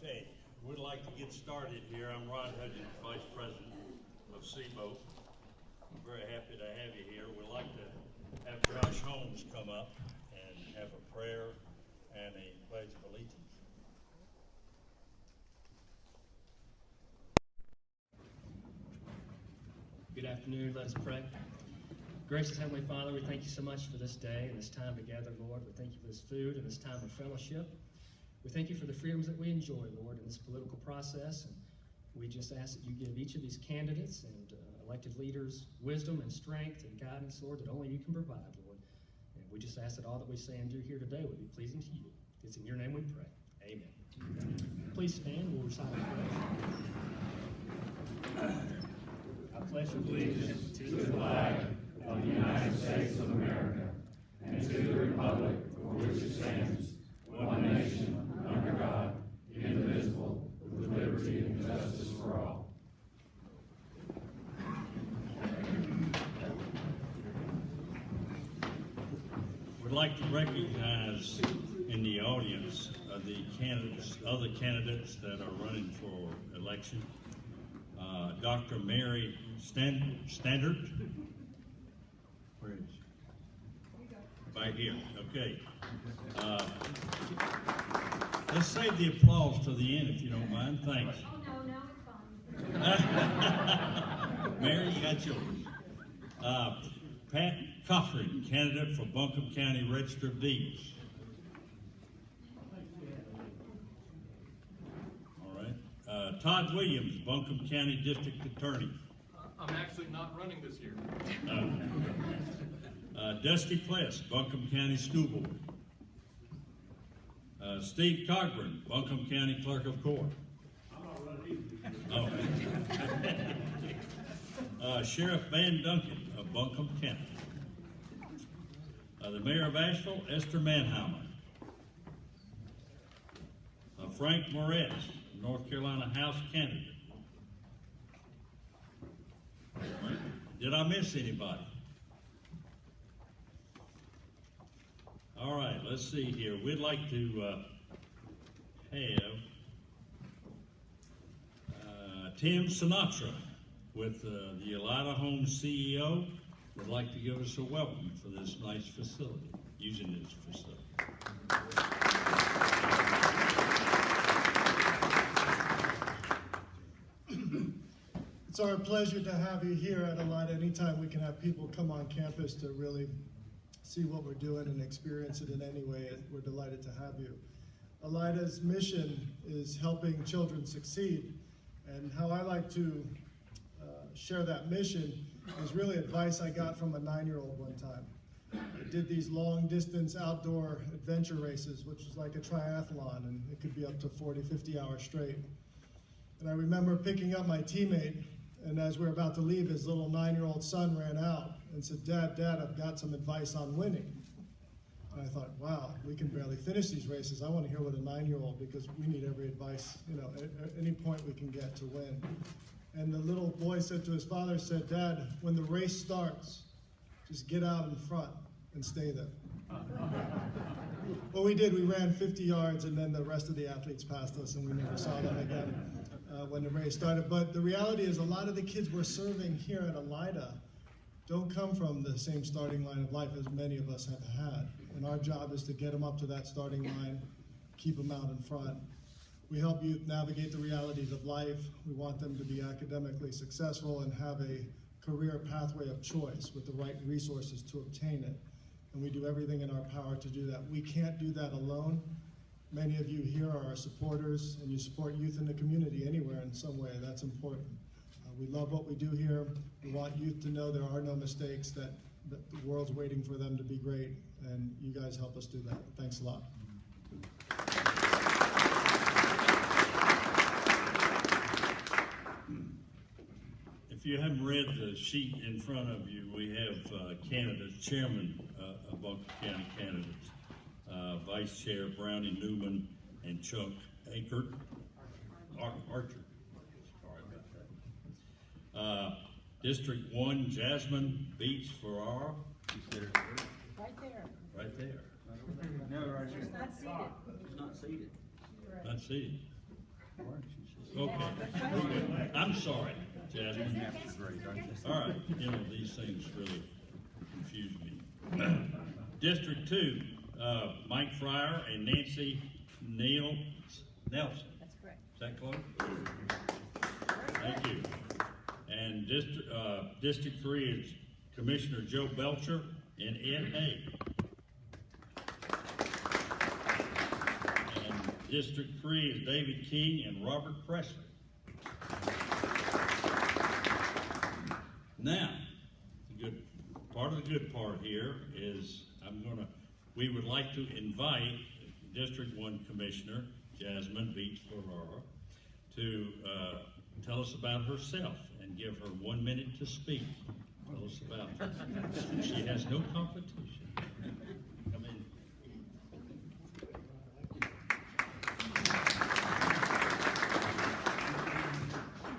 Okay, we'd like to get started here. I'm Rod Hudgens, Vice President of CIBO. I'm very happy to have you here. We'd like to have Josh Holmes come up and have a prayer and a pledge of allegiance. Good afternoon. Let us pray. Gracious Heavenly Father, we thank you so much for this day and this time together, Lord. We thank you for this food and this time of fellowship. We thank you for the freedoms that we enjoy, Lord, in this political process. And we just ask that you give each of these candidates and elected leaders wisdom and strength and guidance, Lord, that only you can provide, Lord. And we just ask that all that we say and do here today would be pleasing to you. It's in your name we pray. Amen. Please stand. We'll recite our pledge. I pledge allegiance to the flag of the United States of America and to the republic for which it stands, one nation, under God, indivisible, with liberty and justice for all. We'd like to recognize in the audience the candidates, other candidates that are running for election. Dr. Mary Standard. Where is she? Right here. Okay. Let's save the applause to the end if you don't mind. Thanks. Oh, no, it's fine. Mary, you got yours. Pat Cochran, candidate for Buncombe County Register of Deeds. All right. Todd Williams, Buncombe County District Attorney. I'm actually not running this year. Dusty Pless, Buncombe County School Board. Steve Cochran, Buncombe County Clerk of Court. I'm not running either. Oh. Sheriff Van Duncan of Buncombe County. The Mayor of Asheville, Esther Manheimer. Frank Moretz, North Carolina House candidate. Right. Did I miss anybody? All right, let's see here. We'd like to have Tim Sinatra with the Elida Homes CEO would like to give us a welcome for this nice facility, using this facility. It's our pleasure to have you here at Elida. Anytime we can have people come on campus to really see what we're doing and experience it in any way, we're delighted to have you. Elida's mission is helping children succeed, and how I like to share that mission is really advice I got from a 9-year-old one time. I did these long distance outdoor adventure races, which is like a triathlon, and it could be up to 40, 50 hours straight. And I remember picking up my teammate, and as we were about to leave, his little 9-year-old son ran out and said, Dad, I've got some advice on winning. And I thought, wow, we can barely finish these races. I want to hear what a 9-year-old, because we need every advice, at any point we can get to win. And the little boy said to his father, Dad, when the race starts, just get out in front and stay there. Well, we did. We ran 50 yards, and then the rest of the athletes passed us, and we never saw them again when the race started. But the reality is a lot of the kids we're serving here at Elida don't come from the same starting line of life as many of us have had. And our job is to get them up to that starting line, keep them out in front. We help youth navigate the realities of life. We want them to be academically successful and have a career pathway of choice with the right resources to obtain it. And we do everything in our power to do that. We can't do that alone. Many of you here are our supporters, and you support youth in the community anywhere in some way. That's important. We love what we do here. We want youth to know there are no mistakes, that the world's waiting for them to be great, and you guys help us do that. Thanks a lot. If you haven't read the sheet in front of you, we have candidates, chairman of Buncombe County candidates, Vice Chair Brownie Newman and Chuck Archer. Sorry about that. District 1, Jasmine Beach Ferrara. Right there. Right there. No, right here. She's not seated. She's not seated. Not seated. Okay. I'm sorry, Jasmine. All right, you know, these things really confuse me. District 2, Mike Fryer and Nancy Nelson. That's correct. Is that close? Thank you. And District 3 is Commissioner Joe Belcher and Ed Hay. And District 3 is David King and Robert Presley. Now, part of the good part here is we would like to invite District 1 Commissioner Jasmine Beach Ferrara to tell us about herself and give her 1 minute to speak. Tell us about her. She has no competition. Come in.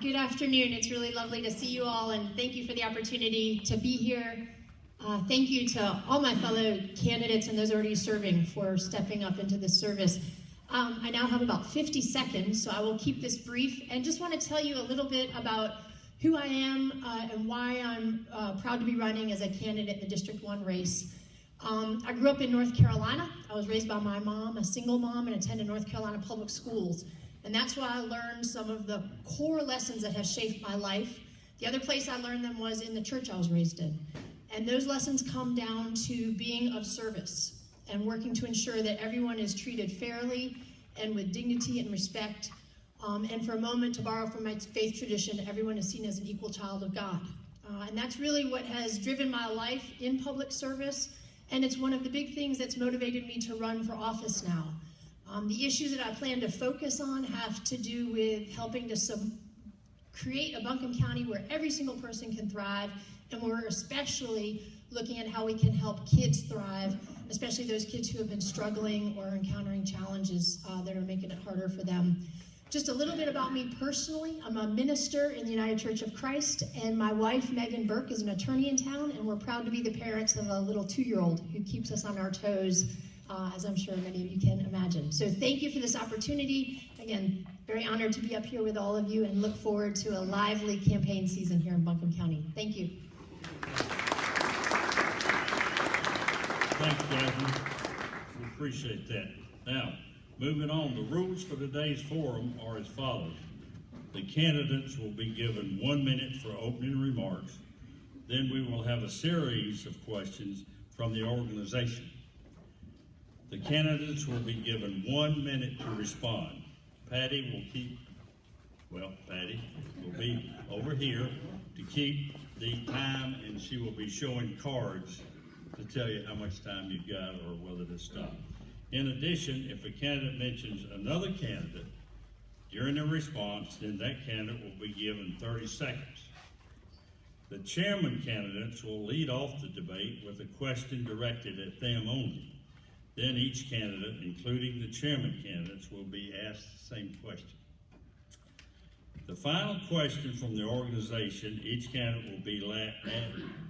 Good afternoon. It's really lovely to see you all, and thank you for the opportunity to be here. Thank you to all my fellow candidates and those already serving for stepping up into this service. I now have about 50 seconds, so I will keep this brief and just want to tell you a little bit about who I am and why I'm proud to be running as a candidate in the District 1 race. I grew up in North Carolina. I was raised by my mom, a single mom, and attended North Carolina public schools. And that's why I learned some of the core lessons that have shaped my life. The other place I learned them was in the church I was raised in. And those lessons come down to being of service and working to ensure that everyone is treated fairly and with dignity and respect. And for a moment, to borrow from my faith tradition, everyone is seen as an equal child of God. And that's really what has driven my life in public service. And it's one of the big things that's motivated me to run for office now. The issues that I plan to focus on have to do with helping to create a Buncombe County where every single person can thrive, and we're especially looking at how we can help kids thrive, especially those kids who have been struggling or encountering challenges that are making it harder for them. Just a little bit about me personally. I'm a minister in the United Church of Christ, and my wife, Megan Burke, is an attorney in town, and we're proud to be the parents of a little 2-year-old who keeps us on our toes, as I'm sure many of you can imagine. So thank you for this opportunity. Again, very honored to be up here with all of you and look forward to a lively campaign season here in Buncombe County. Thank you. Thanks, Jasmine. We appreciate that. Now, moving on, the rules for today's forum are as follows. The candidates will be given 1 minute for opening remarks. Then we will have a series of questions from the organization. The candidates will be given 1 minute to respond. Patty will be over here to keep the time, and she will be showing cards to tell you how much time you've got or whether to stop. In addition, if a candidate mentions another candidate during the response, then that candidate will be given 30 seconds. The chairman candidates will lead off the debate with a question directed at them only. Then each candidate, including the chairman candidates, will be asked the same question. The final question from the organization, each candidate will be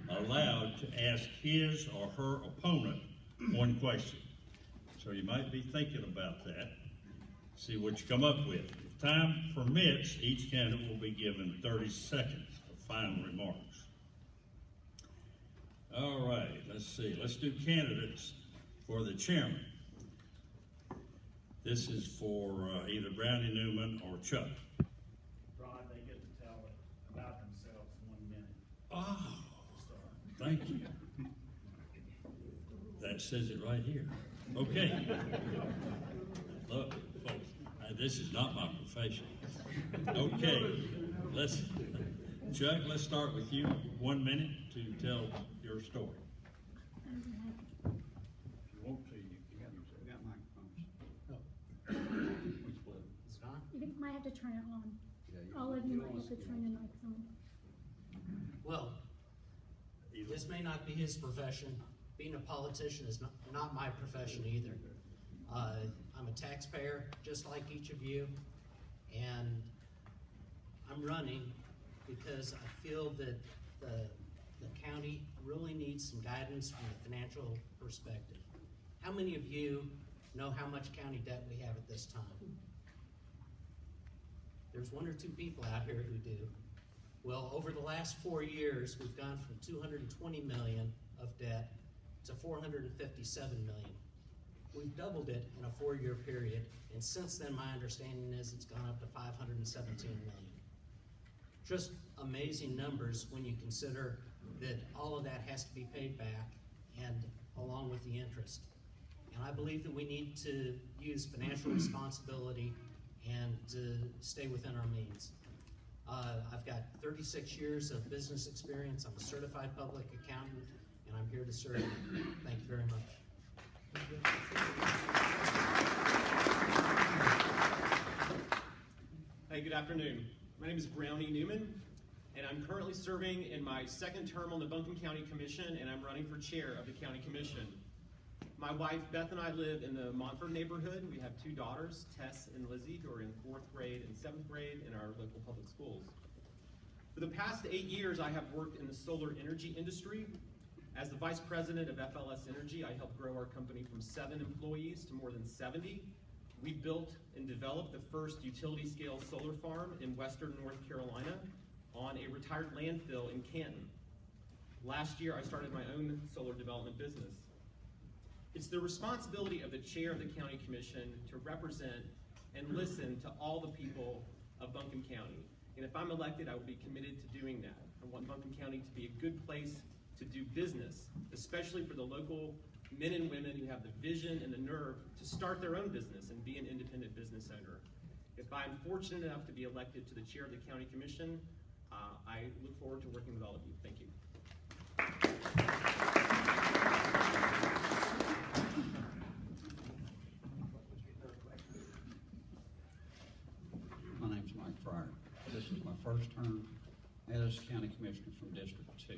allowed to ask his or her opponent one question. So you might be thinking about that, see what you come up with. If time permits, each candidate will be given 30 seconds for final remarks. All right, let's see. Let's do candidates for the chairman. This is for either Brownie Newman or Chuck. Rod, they get to tell about themselves in 1 minute. Oh, thank you. That says it right here. Okay. Look, folks, this is not my profession. Okay, Chuck, let's start with you. 1 minute to tell your story. If you want to, you got microphones. Which one? Is it on? You might have to turn it on. All of you might have to turn your mics on. Well, this may not be his profession. Being a politician is not my profession either. I'm a taxpayer, just like each of you, and I'm running because I feel that the county really needs some guidance from a financial perspective. How many of you know how much county debt we have at this time? There's one or two people out here who do. Well, over the last 4 years, we've gone from $220 million of debt to $457 million. We've doubled it in a 4-year period, and since then, my understanding is it's gone up to $517 million. Just amazing numbers when you consider that all of that has to be paid back, and along with the interest. And I believe that we need to use financial responsibility and to stay within our means. I've got 36 years of business experience. I'm a certified public accountant, and I'm here to serve you. Thank you very much. Hey, good afternoon. My name is Brownie Newman, and I'm currently serving in my second term on the Buncombe County Commission, and I'm running for chair of the County Commission. My wife, Beth, and I live in the Montford neighborhood. We have 2 daughters, Tess and Lizzie, who are in 4th grade and 7th grade in our local public schools. For the past 8 years, I have worked in the solar energy industry. As the vice president of FLS Energy, I helped grow our company from 7 employees to more than 70. We built and developed the first utility-scale solar farm in western North Carolina on a retired landfill in Canton. Last year, I started my own solar development business. It's the responsibility of the chair of the County Commission to represent and listen to all the people of Buncombe County. And if I'm elected, I will be committed to doing that. I want Buncombe County to be a good place to do business, especially for the local men and women who have the vision and the nerve to start their own business and be an independent business owner. If I'm fortunate enough to be elected to the chair of the County Commission, I look forward to working with all of you. Thank you. My name's Mike Fryer. This is my first term as County Commissioner from District 2.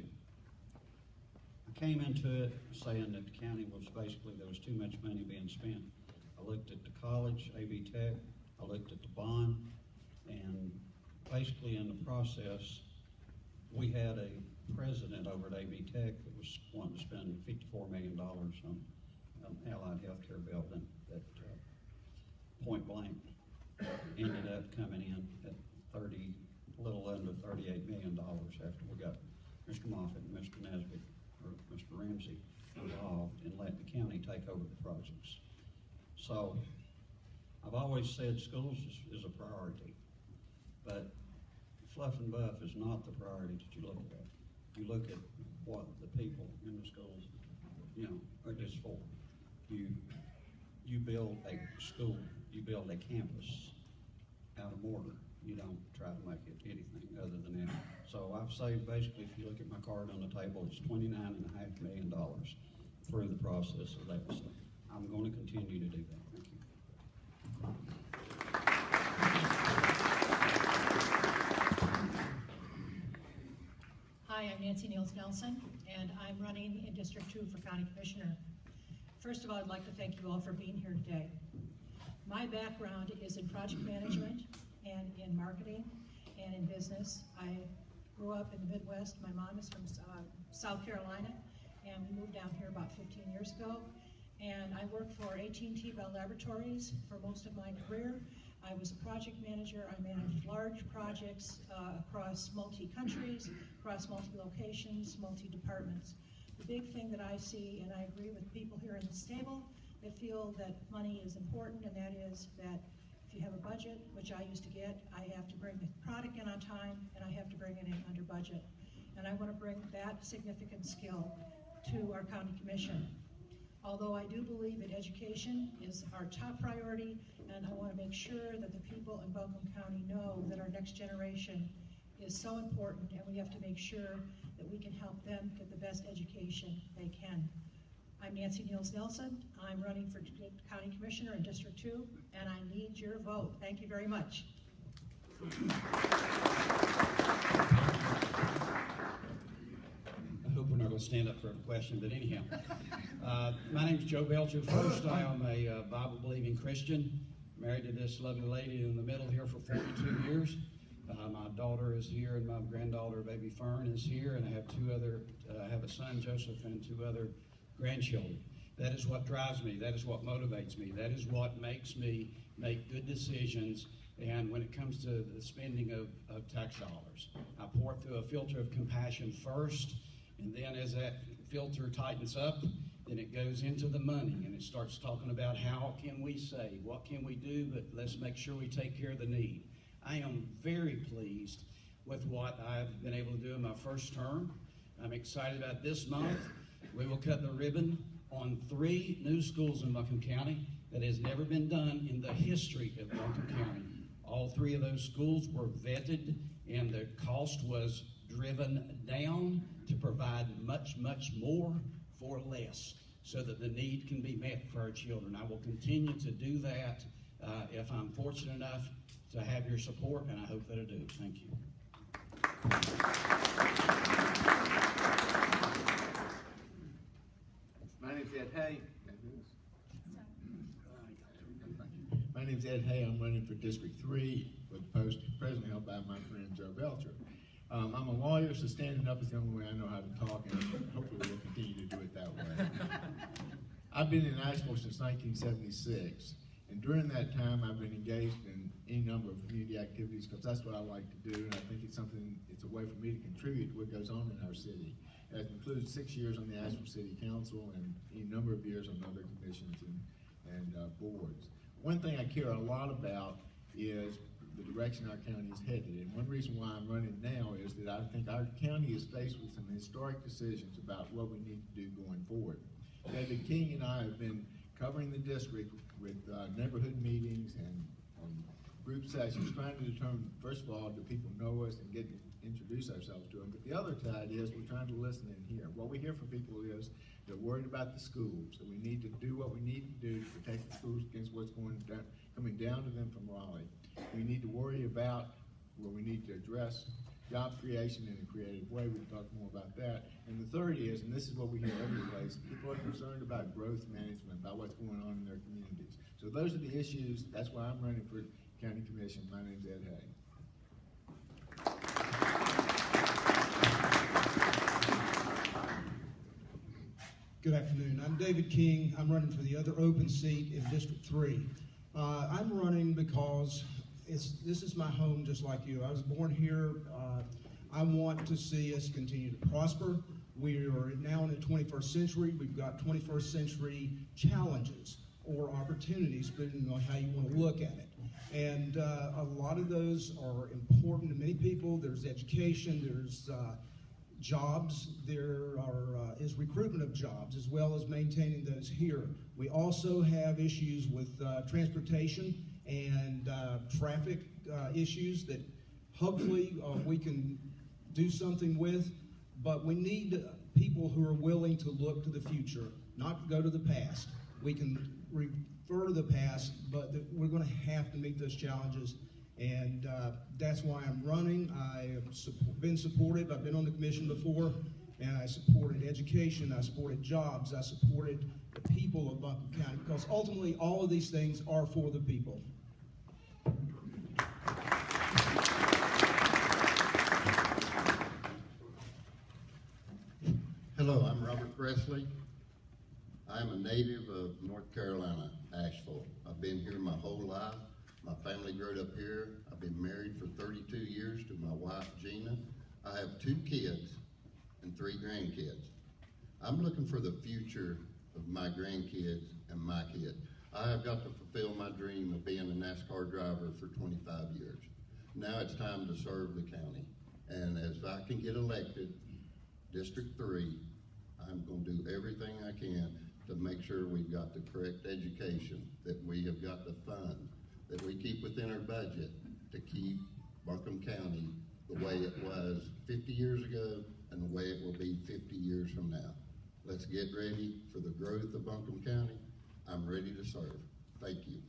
I came into it saying that the county was basically, there was too much money being spent. I looked at the college, AB Tech, I looked at the bond, and basically in the process, we had a president over at AB Tech that was wanting to spend $54 million on an allied healthcare building that point blank ended up coming in at a little under $38 million after we got Mr. Moffitt and Mr. Nesbitt, or Mr. Ramsey, involved and let the county take over the projects. So I've always said schools is a priority, but fluff and buff is not the priority that you look at. You look at what the people in the schools, are just for. You build a school, you build a campus out of mortar. You don't try to make it anything other than that. So I've saved, basically, if you look at my card on the table, it's $29.5 million through the process of that. So I'm going to continue to do that. Thank you. Hi, I'm Nancy Niels Nelson, and I'm running in District 2 for County Commissioner. First of all, I'd like to thank you all for being here today. My background is in project management and in marketing and in business. I grew up in the Midwest. My mom is from South Carolina, and we moved down here about 15 years ago. And I worked for AT&T Bell Laboratories for most of my career. I was a project manager. I managed large projects across multi-countries, across multi-locations, multi-departments. The big thing that I see, and I agree with people here in this table that feel that money is important, and that is that if you have a budget, which I used to get, I have to bring the product in on time, and I have to bring it in under budget. And I want to bring that significant skill to our county commission. Although I do believe that education is our top priority, and I want to make sure that the people in Buncombe County know that our next generation is so important, and we have to make sure that we can help them get the best education they can. I'm Nancy Niels Nelson. I'm running for County Commissioner in District 2, and I need your vote. Thank you very much. I hope we're not going to stand up for a question, but anyhow. My name's Joe Belcher. First, I am a Bible-believing Christian, married to this lovely lady in the middle here for 42 years. My daughter is here, and my granddaughter, baby Fern, is here, and I have I have a son, Joseph, and 2 other grandchildren. That is what drives me. That is what motivates me. That is what makes me make good decisions And when it comes to the spending of tax dollars, I pour it through a filter of compassion first, and then as that filter tightens up, then it goes into the money, and it starts talking about how can we save, what can we do, but let's make sure we take care of the need. I am very pleased with what I've been able to do in my first term. I'm excited about this month. We will cut the ribbon on 3 new schools in Buncombe County that has never been done in the history of Buncombe County. All 3 of those schools were vetted, and the cost was driven down to provide much, much more for less, so that the need can be met for our children. I will continue to do that if I'm fortunate enough to have your support, and I hope that I do. Thank you. My name's Ed Hay. My name's Ed Hay. I'm running for District 3 for the post presently held by my friend Joe Belcher. I'm a lawyer, so standing up is the only way I know how to talk, and hopefully we'll continue to do it that way. I've been in Asheville since 1976, and during that time I've been engaged in any number of community activities because that's what I like to do, and I think it's a way for me to contribute to what goes on in our city. That includes 6 years on the Asheville City Council and a number of years on other commissions and boards. One thing I care a lot about is the direction our county is headed. And one reason why I'm running now is that I think our county is faced with some historic decisions about what we need to do going forward. David King and I have been covering the district with neighborhood meetings and group sessions, trying to determine, first of all, do people know us and introduce ourselves to them. But the other side is we're trying to listen and hear. What we hear from people is they're worried about the schools, that we need to do what we need to do to protect the schools against what's coming down to them from Raleigh. We need to worry about where we need to address job creation in a creative way. We'll talk more about that. And the third is, and this is what we hear every place, people are concerned about growth management, about what's going on in their communities. So those are the issues. That's why I'm running for County Commission. My name's Ed Hay. Good afternoon. I'm David King. I'm running for the other open seat in District 3. I'm running because this is my home just like you. I was born here. I want to see us continue to prosper. We are now in the 21st century. We've got 21st century challenges or opportunities, depending on how you want to look at it. And a lot of those are important to many people. There's education, there's jobs, there is recruitment of jobs, as well as maintaining those here. We also have issues with transportation and traffic issues that hopefully we can do something with, but we need people who are willing to look to the future, not go to the past. We can refer to the past, but we're going to have to meet those challenges, and that's why I'm running. I have been supportive. I've been on the commission before, and I supported education, I supported jobs, I supported the people of Buncombe County, because ultimately all of these things are for the people. Hello, I'm Robert Presley. I'm a native of North Carolina, Asheville. I've been here my whole life. My family grew up here. I've been married for 32 years to my wife, Gina. I have 2 kids and 3 grandkids. I'm looking for the future of my grandkids and my kids. I have got to fulfill my dream of being a NASCAR driver for 25 years. Now it's time to serve the county. And as I can get elected, District 3, I'm going to do everything I can to make sure we've got the correct education, that we have got the funds, that we keep within our budget to keep Buncombe County the way it was 50 years ago and the way it will be 50 years from now. Let's get ready for the growth of Buncombe County. I'm ready to serve. Thank you.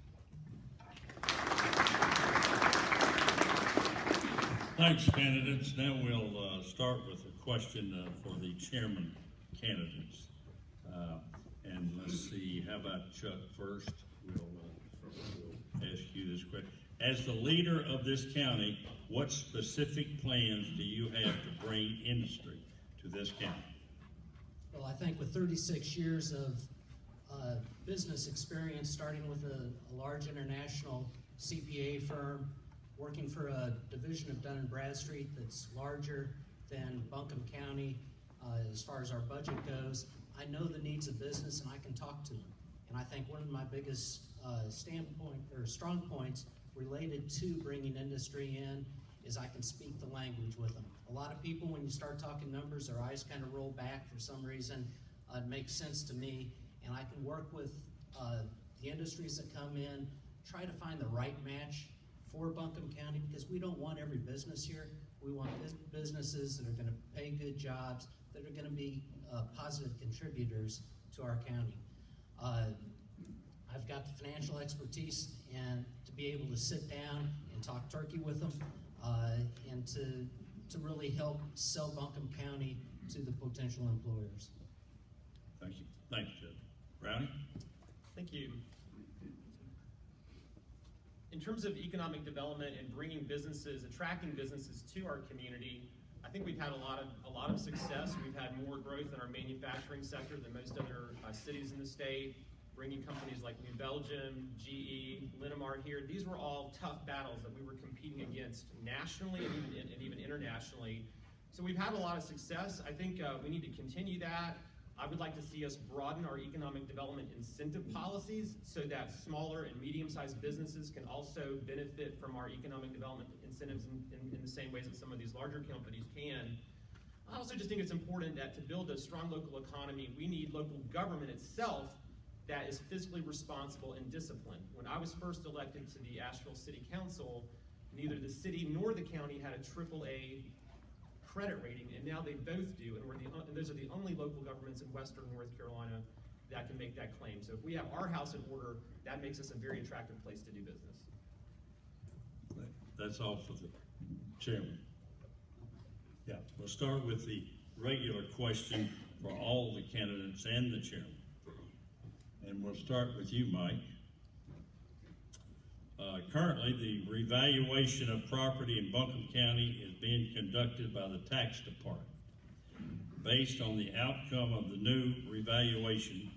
Thanks, candidates. Now we'll start with a question for the chairman candidates. And let's see, how about Chuck first? We'll ask you this question. As the leader of this county, what specific plans do you have to bring industry to this county? Well, I think with 36 years of business experience, starting with a large international CPA firm, working for a division of Dun & Bradstreet that's larger than Buncombe County as far as our budget goes. I know the needs of business and I can talk to them. And I think one of my biggest strong points related to bringing industry in is I can speak the language with them. A lot of people, when you start talking numbers, their eyes kind of roll back for some reason. It makes sense to me, and I can work with the industries that come in, try to find the right match for Buncombe County, because we don't want every business here. We want businesses that are going to pay good jobs, that are going to be positive contributors to our county. I've got the financial expertise and to be able to sit down and talk turkey with them and to really help sell Buncombe County to the potential employers. Thank you. Thanks, Judge. Brownie? Thank you. In terms of economic development and bringing businesses, attracting businesses to our community, I think we've had a lot of success. We've had more growth in our manufacturing sector than most other cities in the state, bringing companies like New Belgium, GE, Linamar here. These were all tough battles that we were competing against nationally and even internationally. So we've had a lot of success. I think we need to continue that. I would like to see us broaden our economic development incentive policies so that smaller and medium-sized businesses can also benefit from our economic development incentives in the same ways that some of these larger companies can. I also just think it's important that to build a strong local economy, we need local government itself that is fiscally responsible and disciplined. When I was first elected to the Asheville City Council, neither the city nor the county had a AAA credit rating, and now they both do, and those are the only local governments in Western North Carolina that can make that claim. So if we have our house in order, that makes us a very attractive place to do business. That's all for the chairman. Yeah, we'll start with the regular question for all the candidates and the chairman. And we'll start with you, Mike. Currently, the revaluation of property in Buncombe County is being conducted by the tax department. Based on the outcome of the new revaluation,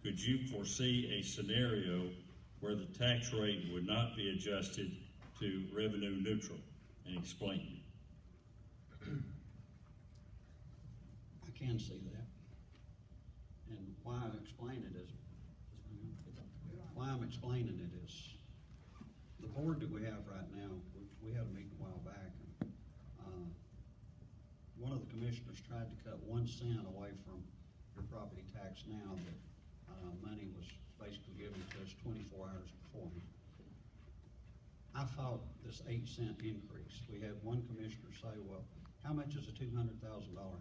could you foresee a scenario where the tax rate would not be adjusted to revenue neutral? And explain. I can see that. And why I explain it is, why I'm explaining it is, the board that we have right now, we had a meeting a while back, and one of the commissioners tried to cut 1 cent away from your property tax now that money was basically given to us 24 hours beforehand. I fought this 8-cent increase. We had one commissioner say, well, how much is a $200,000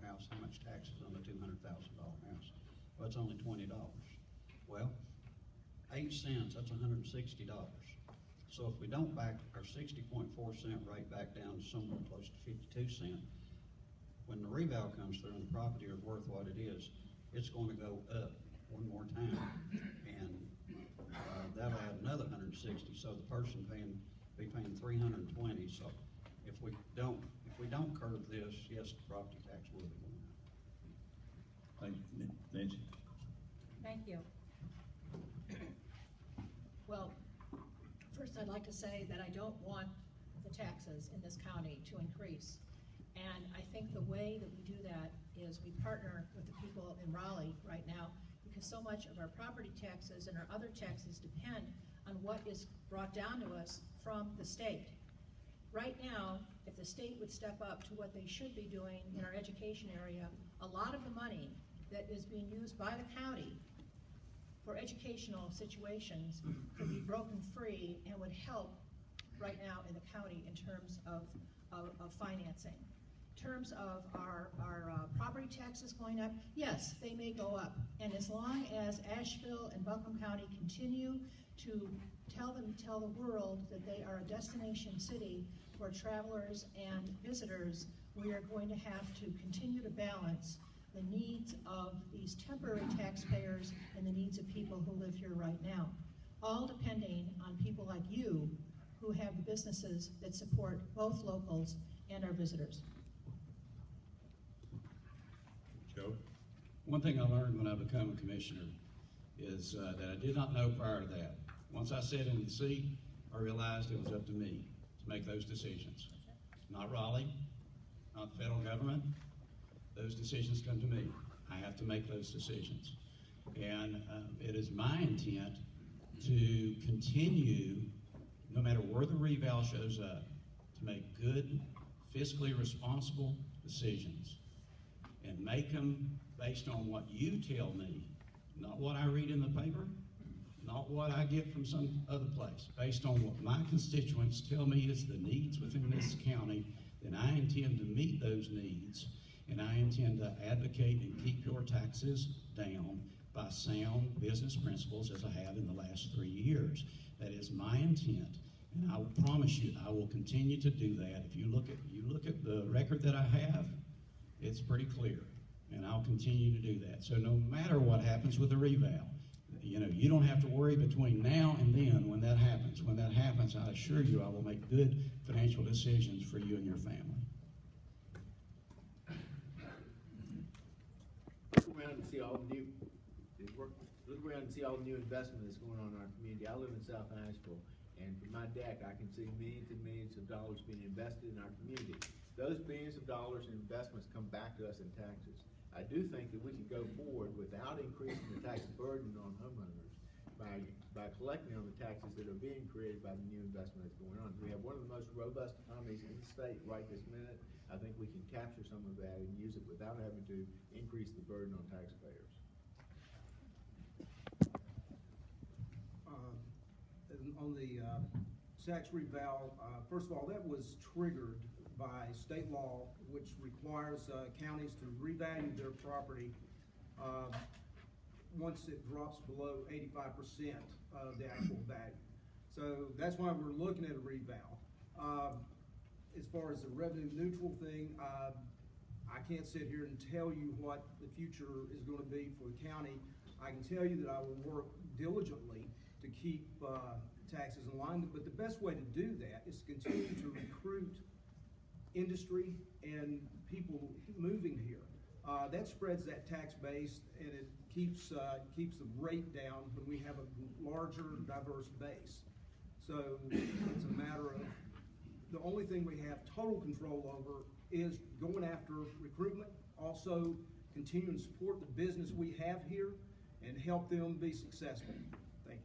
house? How much taxes on a $200,000 house? Well, it's only $20. Well, 8 cents, that's $160. So if we don't back our 60.4 cent rate back down to somewhere close to 52 cents, when the reval comes through and the property is worth what it is, it's going to go up one more time, and that'll add another 160. So the person be paying 320. So if we don't curb this, yes, the property tax will be going up. Thank you, Nancy. Thank you. Well, first I'd like to say that I don't want the taxes in this county to increase. And I think the way that we do that is we partner with the people in Raleigh right now, because so much of our property taxes and our other taxes depend on what is brought down to us from the state. Right now, if the state would step up to what they should be doing in our education area, a lot of the money that is being used by the county for educational situations could be broken free and would help right now in the county in terms of financing. In terms of our property taxes going up, yes, they may go up. And as long as Asheville and Buncombe County continue to tell the world that they are a destination city for travelers and visitors, we are going to have to continue to balance the needs of these temporary taxpayers and the needs of people who live here right now, all depending on people like you who have the businesses that support both locals and our visitors. Joe? One thing I learned when I became a commissioner is that I did not know prior to that. Once I sat in the seat, I realized it was up to me to make those decisions. Not Raleigh, not the federal government. Those decisions come to me. I have to make those decisions. And it is my intent to continue, no matter where the reval shows up, to make good, fiscally responsible decisions and make them based on what you tell me, not what I read in the paper, not what I get from some other place, based on what my constituents tell me is the needs within this county. Then I intend to meet those needs, and I intend to advocate and keep your taxes down by sound business principles as I have in the last 3 years. That is my intent, and I will promise you I will continue to do that. If you look at the record that I have, it's pretty clear, and I'll continue to do that. So no matter what happens with the reval, you don't have to worry between now and then when that happens. When that happens, I assure you I will make good financial decisions for you and your family. Look around and see all the new investment that's going on in our community. I live in South Asheville, and from my deck, I can see millions and millions of dollars being invested in our community. Those billions of dollars in investments come back to us in taxes. I do think that we can go forward without increasing the tax burden on homeowners by collecting on the taxes that are being created by the new investment that's going on. We have one of the most robust economies in the state right this minute. I think we can capture some of that and use it without having to increase the burden on taxpayers. On the tax reval, first of all, that was triggered by state law, which requires counties to revalue their property once it drops below 85% of the actual value. So that's why we're looking at a reval. As far as the revenue neutral thing, I can't sit here and tell you what the future is going to be for the county. I can tell you that I will work diligently to keep taxes in line, but the best way to do that is to continue to recruit industry and people moving here. That spreads that tax base, and it keeps the rate down when we have a larger, diverse base. So it's a matter of the only thing we have total control over is going after recruitment, also continuing to support the business we have here and help them be successful. Thank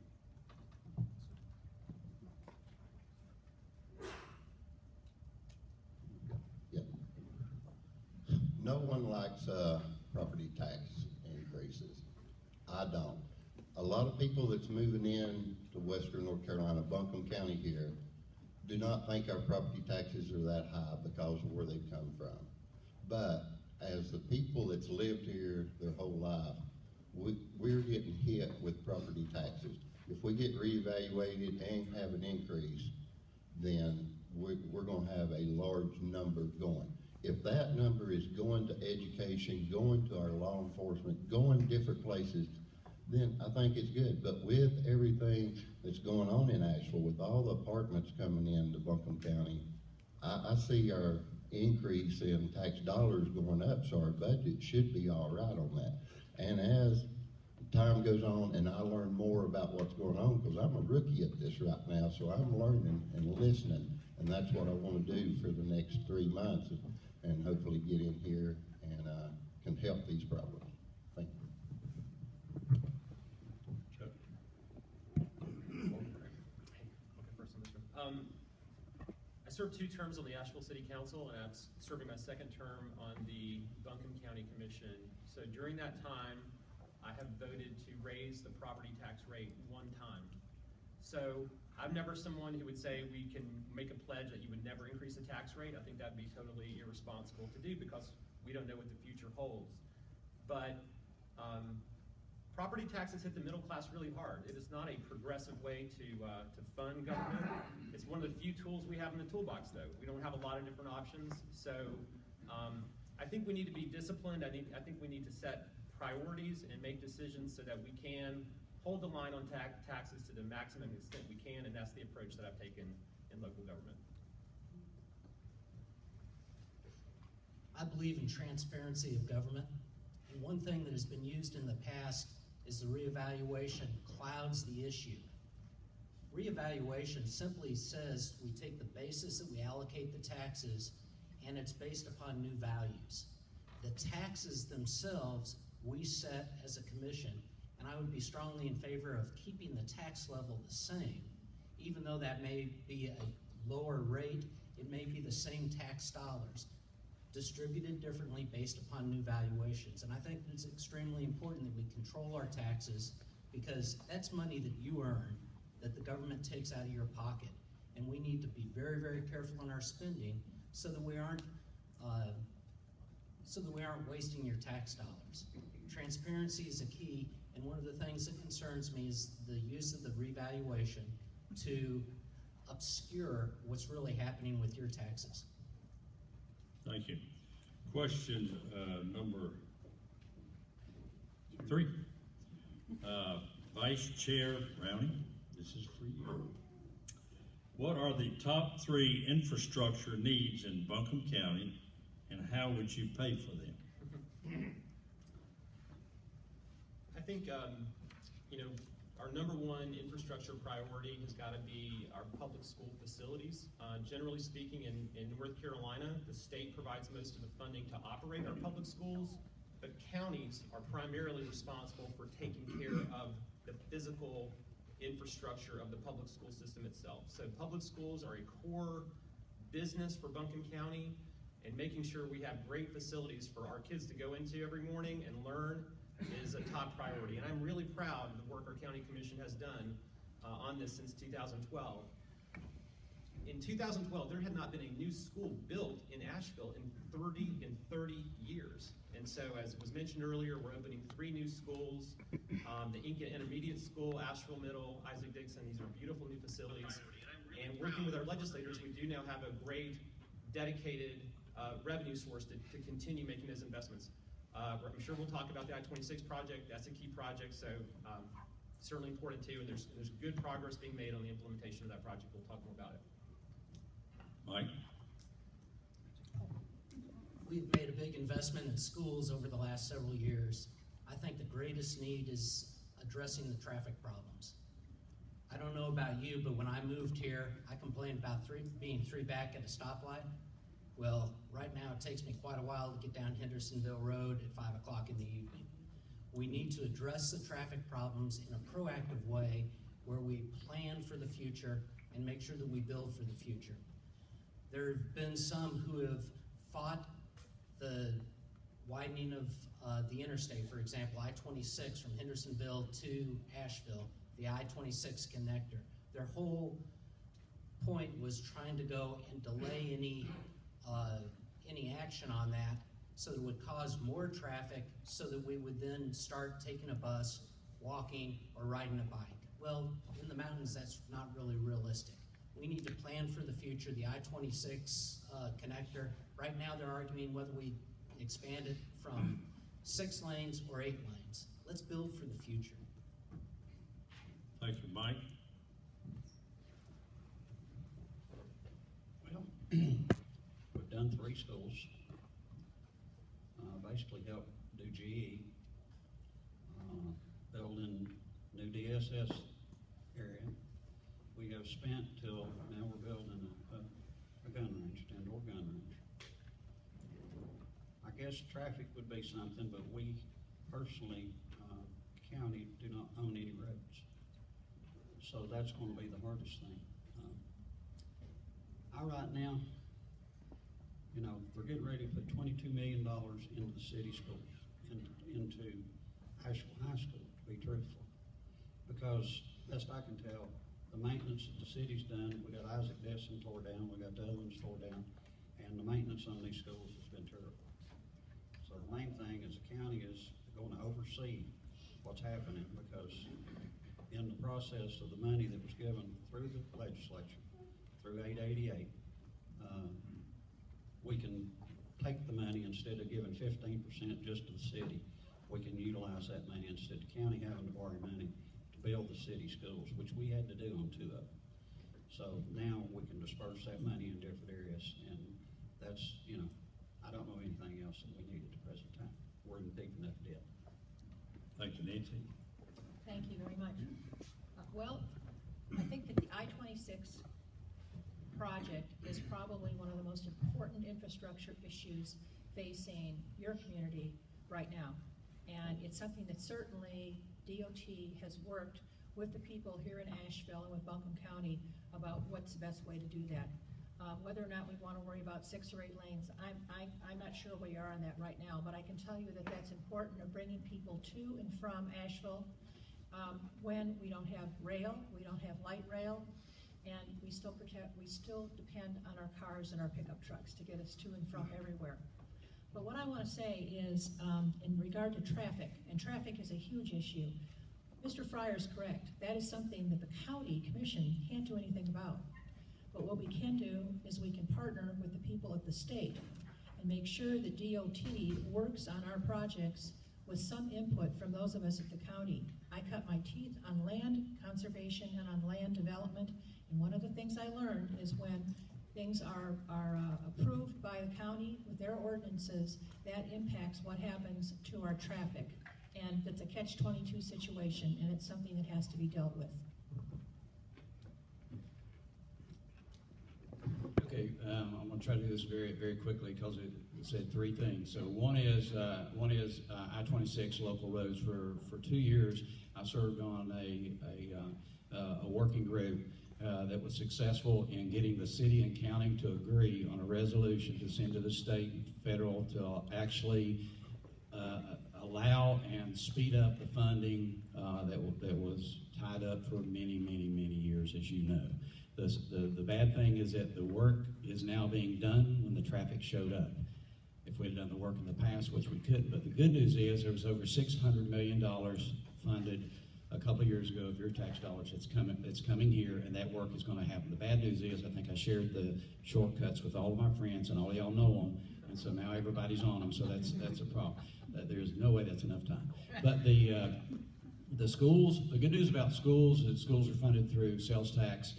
you. Yeah. No one likes property tax increases. I don't. A lot of people that's moving in to Western North Carolina, Buncombe County here, do not think our property taxes are that high because of where they've come from. But as the people that's lived here their whole life, we're getting hit with property taxes. If we get reevaluated and have an increase, then we're going to have a large number going. If that number is going to education, going to our law enforcement, going different places, then I think it's good. But with everything that's going on in Asheville, with all the apartments coming into Buncombe County, I see our increase in tax dollars going up, so our budget should be all right on that. And as time goes on and I learn more about what's going on, because I'm a rookie at this right now, so I'm learning and listening, and that's what I want to do for the next 3 months, and hopefully get in here and can help these problems. Thank you. I served 2 terms on the Asheville City Council, and I'm serving my 2nd term on the Buncombe County Commission. So during that time, I have voted to raise the property tax rate 1 time. So I'm never someone who would say we can make a pledge that you would never increase the tax rate. I think that'd be totally irresponsible to do because we don't know what the future holds. But property taxes hit the middle class really hard. It is not a progressive way to fund government. It's one of the few tools we have in the toolbox, though. We don't have a lot of different options. So I think we need to be disciplined. I think we need to set priorities and make decisions so that we can hold the line on taxes to the maximum extent we can, and that's the approach that I've taken in local government. I believe in transparency of government. And one thing that has been used in the past is the reevaluation clouds the issue. Reevaluation simply says we take the basis that we allocate the taxes, and it's based upon new values. The taxes themselves we set as a commission, and I would be strongly in favor of keeping the tax level the same. Even though that may be a lower rate, it may be the same tax dollars, distributed differently based upon new valuations. And I think it's extremely important that we control our taxes, because that's money that you earn, that the government takes out of your pocket. And we need to be very, very careful in our spending so that we aren't wasting your tax dollars. Transparency is a key, and one of the things that concerns me is the use of the revaluation to obscure what's really happening with your taxes. Thank you. Question number 3. Vice Chair Browning, this is for you. What are the top 3 infrastructure needs in Buncombe County, and how would you pay for them? I think, our number 1 infrastructure priority has got to be our public school facilities. Generally speaking, in North Carolina, the state provides most of the funding to operate our public schools, but counties are primarily responsible for taking care of the physical infrastructure of the public school system itself. So public schools are a core business for Buncombe County, and making sure we have great facilities for our kids to go into every morning and learn is a top priority. And I'm really proud of the work our county commission has done on this since 2012. In 2012, there had not been a new school built in Asheville in 30 years. And so, as was mentioned earlier, we're opening 3 new schools, the Inca Intermediate School, Asheville Middle, Isaac Dixon. These are beautiful new facilities. And working with our legislators, we do now have a great dedicated revenue source to continue making those investments. I'm sure we'll talk about the I-26 project. That's a key project, so certainly important too, and there's good progress being made on the implementation of that project. We'll talk more about it. Mike? We've made a big investment in schools over the last several years. I think the greatest need is addressing the traffic problems. I don't know about you, but when I moved here, I complained about being 3 back at a stoplight. Well, right now it takes me quite a while to get down Hendersonville Road at 5 o'clock in the evening. We need to address the traffic problems in a proactive way where we plan for the future and make sure that we build for the future. There have been some who have fought the widening of the interstate, for example, I-26 from Hendersonville to Asheville, the I-26 connector. Their whole point was trying to go and delay any action on that so that it would cause more traffic so that we would then start taking a bus, walking, or riding a bike. Well, in the mountains, that's not really realistic. We need to plan for the future. The I-26 connector, right now they're arguing whether we expand it from 6 lanes or 8 lanes. Let's build for the future. Thank you, Mike. Well, we've done 3 schools. Basically helped do GE, building new DSS area. We have spent till now we're building a gun range, indoor gun range. I guess traffic would be something, but we personally, county, do not own any roads. So that's going to be the hardest thing. Right now, we're getting ready to put $22 million into the city schools, into Asheville High School, to be truthful. Because, best I can tell, the maintenance that the city's done, we got Isaac Dixon tore down, we got the other ones tore down, and the maintenance on these schools has been terrible. So the main thing is the county is going to oversee what's happening, because in the process of the money that was given through the legislature, through 888, we can take the money, instead of giving 15% just to the city, we can utilize that money instead of the county having to borrow money to build the city schools, which we had to do on 2 of them. So now we can disperse that money in different areas, and that's, I don't know anything else that we need at the present time. We're in deep enough debt. Thank you, Nancy. Thank you very much. Well, I think that the I-26 project is probably one of the most important infrastructure issues facing your community right now. And it's something that certainly DOT has worked with the people here in Asheville and with Buncombe County about what's the best way to do that. Whether or not we want to worry about 6 or 8 lanes, I'm not sure where we are on that right now, but I can tell you that that's important of bringing people to and from Asheville when we don't have rail, we don't have light rail, and we still depend on our cars and our pickup trucks to get us to and from everywhere. But what I want to say is, in regard to traffic, and traffic is a huge issue, Mr. Fryer is correct. That is something that the county commission can't do anything about. But what we can do is we can partner with the people at the state and make sure that DOT works on our projects with some input from those of us at the county. I cut my teeth on land conservation and on land development, and one of the things I learned is when things are approved by the county with their ordinances, that impacts what happens to our traffic. And it's a catch-22 situation, and it's something that has to be dealt with. Okay, I'm going to try to do this very, very quickly because it said 3 things. So one is I-26 local roads. For 2 years, I served on a working group that was successful in getting the city and county to agree on a resolution to send to the state and federal to actually allow and speed up the funding that was tied up for many, many, many years, as you know. The bad thing is that the work is now being done when the traffic showed up. If we had done the work in the past, which we couldn't, but the good news is there was over $600 million funded a couple of years ago of your tax dollars. It's coming here, and that work is going to happen. The bad news is I think I shared the shortcuts with all of my friends, and all of y'all know them, and so now everybody's on them, so that's a problem. There's no way that's enough time. But the schools, the good news about schools is schools are funded through sales tax.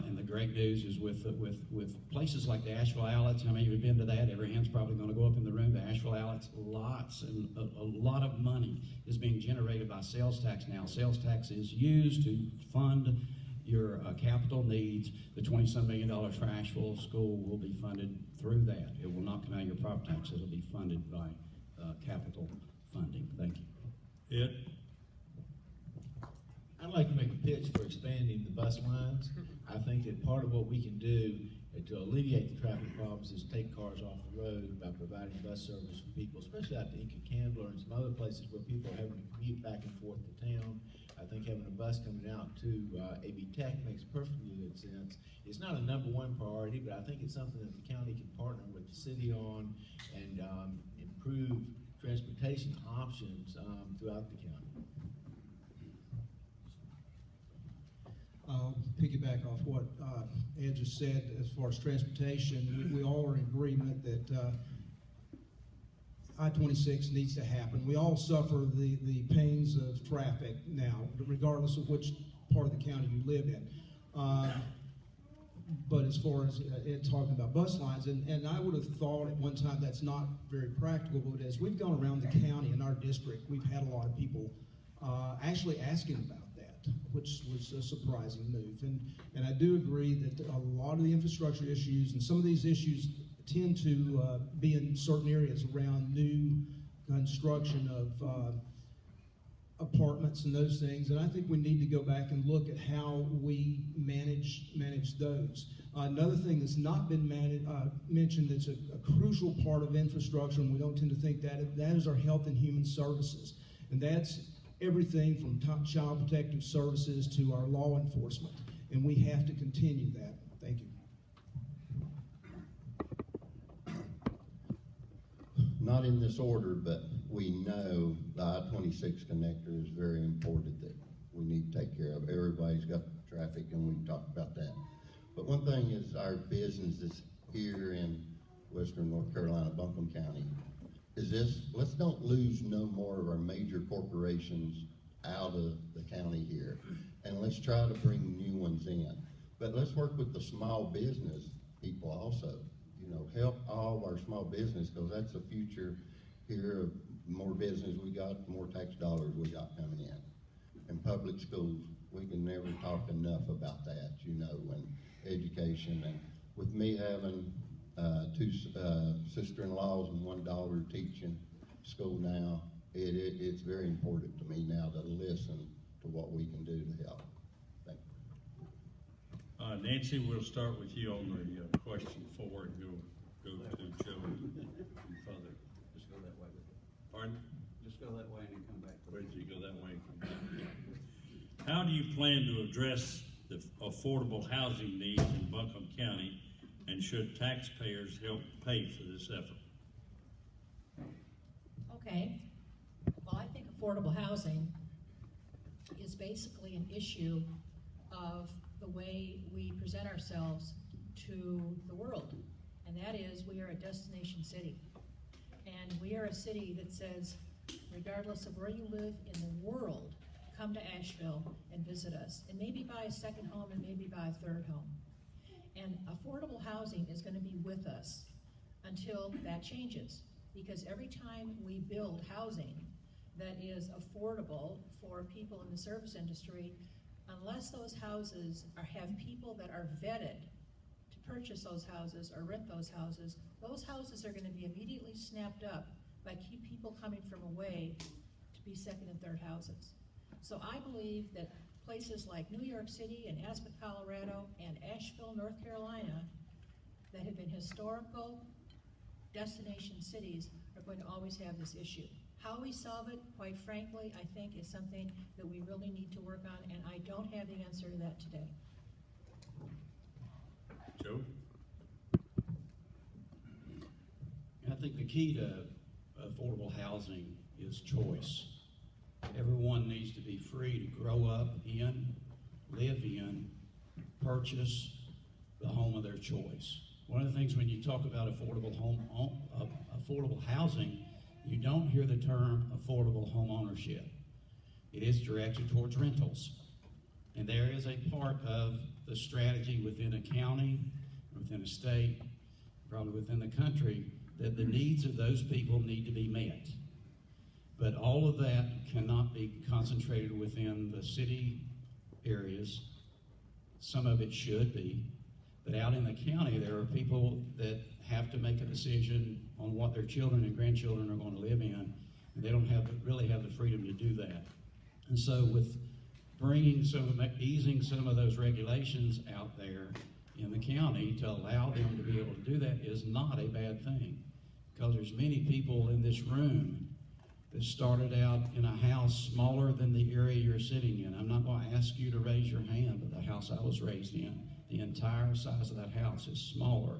And the great news is with places like the Asheville Outlets. How many of you have been to that? Every hand's probably going to go up in the room. The Asheville Outlets, lots and a lot of money is being generated by sales tax now. Sales tax is used to fund your capital needs. The $20-some million for Asheville School will be funded through that. It will not come out of your property taxes. It will be funded by capital funding. Thank you. Ed? I'd like to make a pitch for expanding the bus lines. I think that part of what we can do to alleviate the traffic problems is take cars off the road by providing bus service for people, especially out to Inca-Candler and some other places where people are having to commute back and forth to town. I think having a bus coming out to AB Tech makes perfectly good sense. It's not a #1 priority, but I think it's something that the county can partner with the city on and improve transportation options throughout the county. I'll piggyback off what Ed just said as far as transportation. We all are in agreement that I-26 needs to happen. We all suffer the pains of traffic now, regardless of which part of the county you live in. But as far as Ed talking about bus lines, and I would have thought at one time that's not very practical, but as we've gone around the county in our district, we've had a lot of people actually asking about that, which was a surprising move. And I do agree that a lot of the infrastructure issues and some of these issues tend to be in certain areas around new construction of apartments and those things, and I think we need to go back and look at how we manage those. Another thing that's not been mentioned that's a crucial part of infrastructure, and we don't tend to think that is our health and human services, and that's everything from child protective services to our law enforcement, and we have to continue that. Thank you. Not in this order, but we know the I-26 connector is very important that we need to take care of. Everybody's got traffic, and we've talked about that. But one thing is our businesses here in Western North Carolina, Buncombe County, is this: let's don't lose no more of our major corporations out of the county here, and let's try to bring new ones in. But let's work with the small business people also. You know, help all of our small business, because that's the future here. Of more business we got, more tax dollars we got coming in. And public schools, we can never talk enough about that, you know, and education. And with me having two sister-in-laws and one daughter teaching school now, it's very important to me now to listen to what we can do to help. Thank you. Nancy, we'll start with you on the question 4 and go to Joe and Father. Just go that way with it. Pardon? Just go that way and then come back. Where did you go that way and come back? How do you plan to address the affordable housing needs in Buncombe County, and should taxpayers help pay for this effort? Okay. Well, I think affordable housing is basically an issue of the way we present ourselves to the world. And that is, we are a destination city. And we are a city that says, regardless of where you live in the world, come to Asheville and visit us. And maybe buy a second home and maybe buy a third home. And affordable housing is going to be with us until that changes. Because every time we build housing that is affordable for people in the service industry, unless those houses have people that are vetted to purchase those houses or rent those houses are going to be immediately snapped up by people coming from away to be second and third houses. So I believe that places like New York City and Aspen, Colorado, and Asheville, North Carolina, that have been historical destination cities, are going to always have this issue. How we solve it, quite frankly, I think is something that we really need to work on, and I don't have the answer to that today. Joe? I think the key to affordable housing is choice. Everyone needs to be free to grow up in, live in, purchase the home of their choice. One of the things when you talk about affordable housing, you don't hear the term affordable home ownership. It is directed towards rentals. And there is a part of the strategy within a county, within a state, probably within the country, that the needs of those people need to be met. But all of that cannot be concentrated within the city areas. Some of it should be. But out in the county, there are people that have to make a decision on what their children and grandchildren are going to live in, and they don't really have the freedom to do that. And so with easing some of those regulations out there in the county to allow them to be able to do that is not a bad thing. Because there's many people in this room that started out in a house smaller than the area you're sitting in. I'm not going to ask you to raise your hand, but the house I was raised in, the entire size of that house is smaller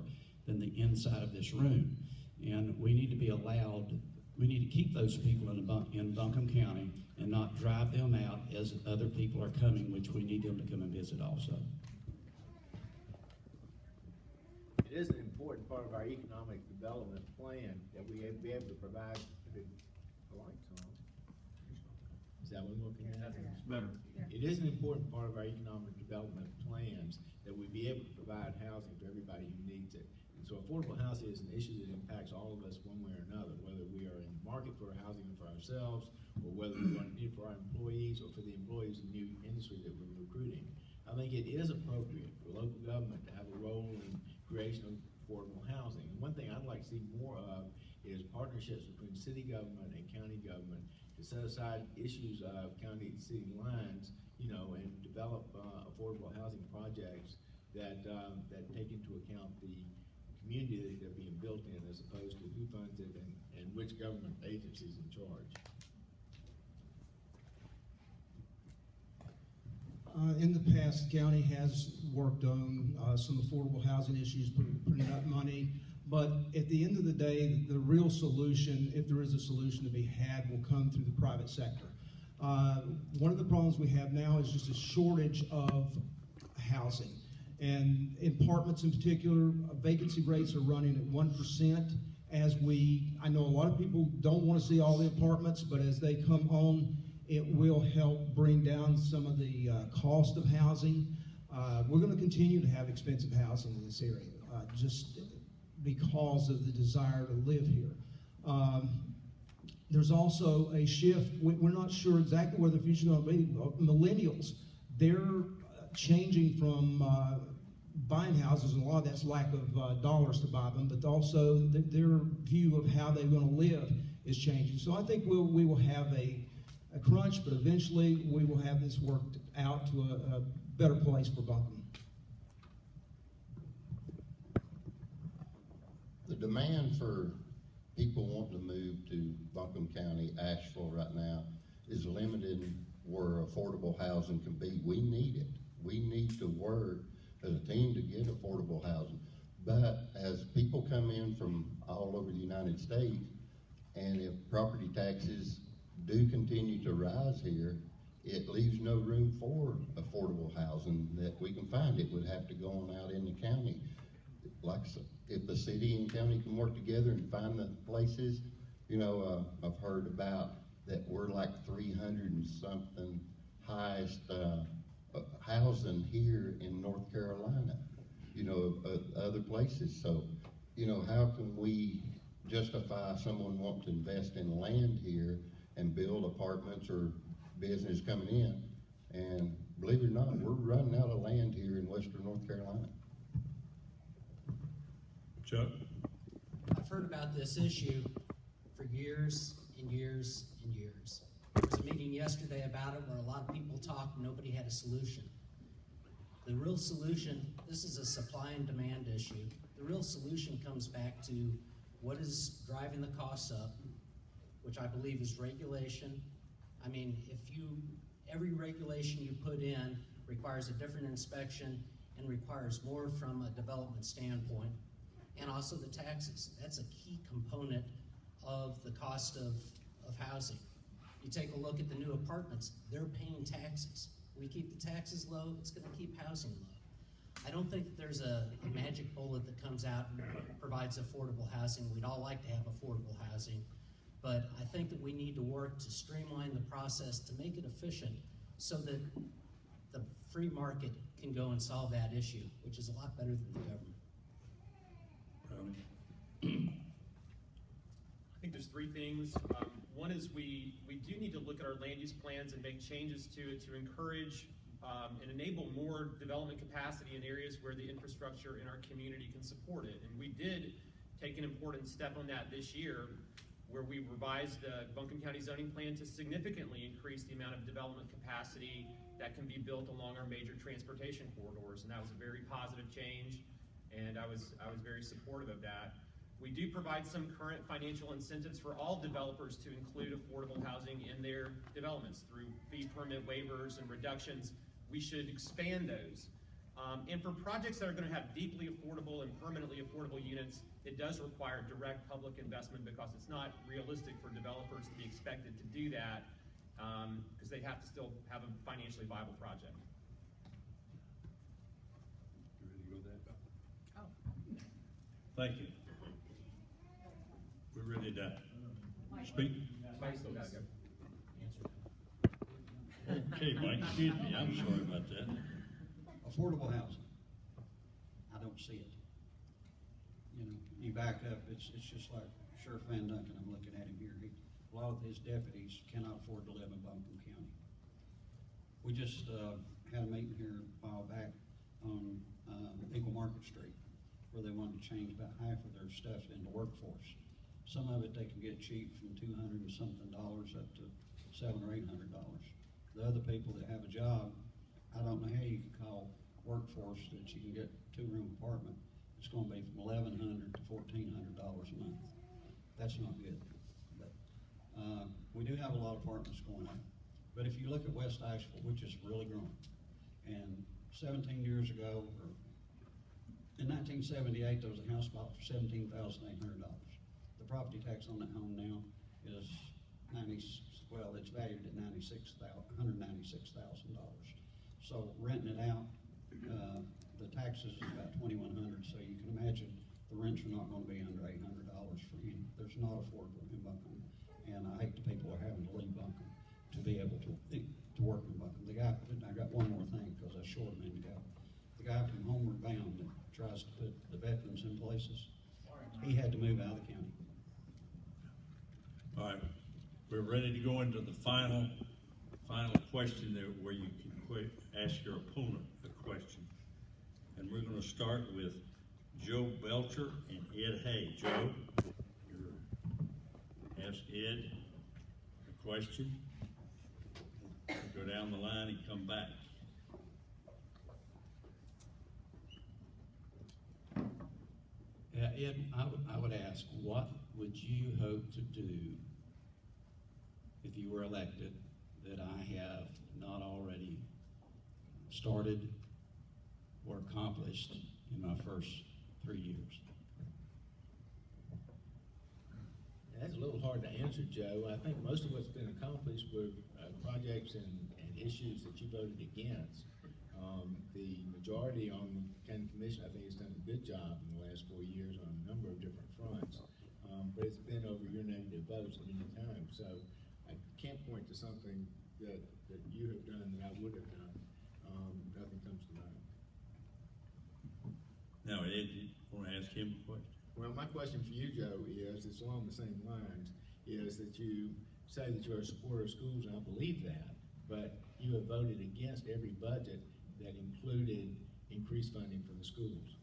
than the inside of this room. And we need to be allowed, we need to keep those people in Buncombe County and not drive them out as other people are coming, which we need them to come and visit also. It is an important part of our economic development plan that we be able to provide the lights on. Is that what we're looking at? It's better. It is an important part of our economic development plans that we be able to provide housing to everybody who needs it. And so affordable housing is an issue that impacts all of us one way or another, whether we are in the market for housing for ourselves, or whether we want to need for our employees or for the employees in the new industry that we're recruiting. I think it is appropriate for local government to have a role in creation of affordable housing. And one thing I'd like to see more of is partnerships between city government and county government to set aside issues of county and city lines, you know, and develop affordable housing projects that take into account the community that they're being built in, as opposed to who funds it and which government agency is in charge. In the past, the county has worked on some affordable housing issues, putting up money. But at the end of the day, the real solution, if there is a solution to be had, will come through the private sector. One of the problems we have now is just a shortage of housing. And apartments in particular, vacancy rates are running at 1%. I know a lot of people don't want to see all the apartments, but as they come on, it will help bring down some of the cost of housing. We're going to continue to have expensive housing in this area, just because of the desire to live here. There's also a shift. We're not sure exactly where the future is going to be. Millennials, they're changing from buying houses, and a lot of that's lack of dollars to buy them, but also their view of how they're going to live is changing. So I think we will have a crunch, but eventually we will have this worked out to a better place for Buncombe. The demand for people wanting to move to Buncombe County, Asheville right now is limited where affordable housing can be. We need it. We need to work as a team to get affordable housing. But as people come in from all over the United States, and if property taxes do continue to rise here, it leaves no room for affordable housing that we can find. It would have to go on out in the county. Like if the city and county can work together and find the places, you know, I've heard about that we're like 300 and something highest housing here in North Carolina, you know, other places. So, you know, how can we justify someone wanting to invest in land here and build apartments or business coming in? And believe it or not, we're running out of land here in Western North Carolina. Chuck? I've heard about this issue for years and years and years. There was a meeting yesterday about it where a lot of people talked and nobody had a solution. The real solution, this is a supply and demand issue. The real solution comes back to what is driving the costs up, which I believe is regulation. I mean, every regulation you put in requires a different inspection and requires more from a development standpoint. And also the taxes. That's a key component of the cost of housing. You take a look at the new apartments, they're paying taxes. We keep the taxes low, it's going to keep housing low. I don't think that there's a magic bullet that comes out and provides affordable housing. We'd all like to have affordable housing, but I think that we need to work to streamline the process to make it efficient so that the free market can go and solve that issue, which is a lot better than the government. I think there's three things. One is we do need to look at our land use plans and make changes to it to encourage and enable more development capacity in areas where the infrastructure in our community can support it. And we did take an important step on that this year, where we revised the Buncombe County zoning plan to significantly increase the amount of development capacity that can be built along our major transportation corridors. And that was a very positive change, and I was very supportive of that. We do provide some current financial incentives for all developers to include affordable housing in their developments through fee permit waivers and reductions. We should expand those. And for projects that are going to have deeply affordable and permanently affordable units, it does require direct public investment because it's not realistic for developers to be expected to do that because they have to still have a financially viable project. You ready to go with that? Oh. Thank you. We're ready to speak. Okay, Mike, excuse me, I'm sorry about that. Affordable housing, I don't see it. You know, you back up, it's just like Sheriff Van Duncan, I'm looking at him here. A lot of his deputies cannot afford to live in Buncombe County. We just had a meeting here a while back on Eagle Market Street, where they wanted to change about half of their stuff into workforce. Some of it they can get cheap from $200 and something up to $700 or $800. The other people that have a job, I don't know how you can call workforce that you can get a 2-room apartment. It's going to be from $1,100 to $1,400 a month. That's not good. But we do have a lot of apartments going on. But if you look at West Asheville, which is really growing, and 17 years ago, or in 1978, there was a house bought for $17,800. The property tax on that home now is it's valued at $196,000. So renting it out, the taxes is about $2,100. So you can imagine the rents are not going to be under $800 for you. There's not affordable in Buncombe, and I hate the people are having to leave Buncombe to be able to work in Buncombe. I got one more thing because I short a minute ago. The guy from Homeward Bound that tries to put the veterans in places, he had to move out of the county. All right, we're ready to go into the final final question there where you can ask your opponent a question. And we're going to start with Joe Belcher and Ed Hay. Joe, ask Ed a question. Go down the line and come back. Yeah, Ed, I would ask, what would you hope to do if you were elected that I have not already started or accomplished in my first 3 years? That's a little hard to answer, Joe. I think most of what's been accomplished were projects and issues that you voted against. The majority on the county commission, I think, has done a good job in the last 4 years on a number of different fronts. But it's been over your negative votes at any time. So I can't point to something that you have done that I would have done. Nothing comes to mind. Now, Ed, you want to ask him a question? Well, my question for you, Joe, is, it's along the same lines, is that you say that you're a supporter of schools, and I believe that, but you have voted against every budget that included increased funding for the schools.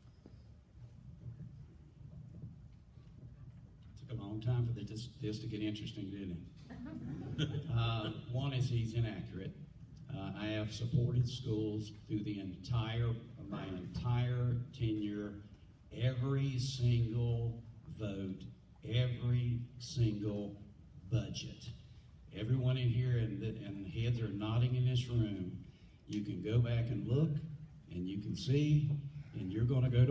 Took a long time for this to get interesting, didn't it? One is he's inaccurate. I have supported schools through my entire tenure, every single vote, every single budget. Everyone in here and heads are nodding in this room. You can go back and look, and you can see, and you're going to go to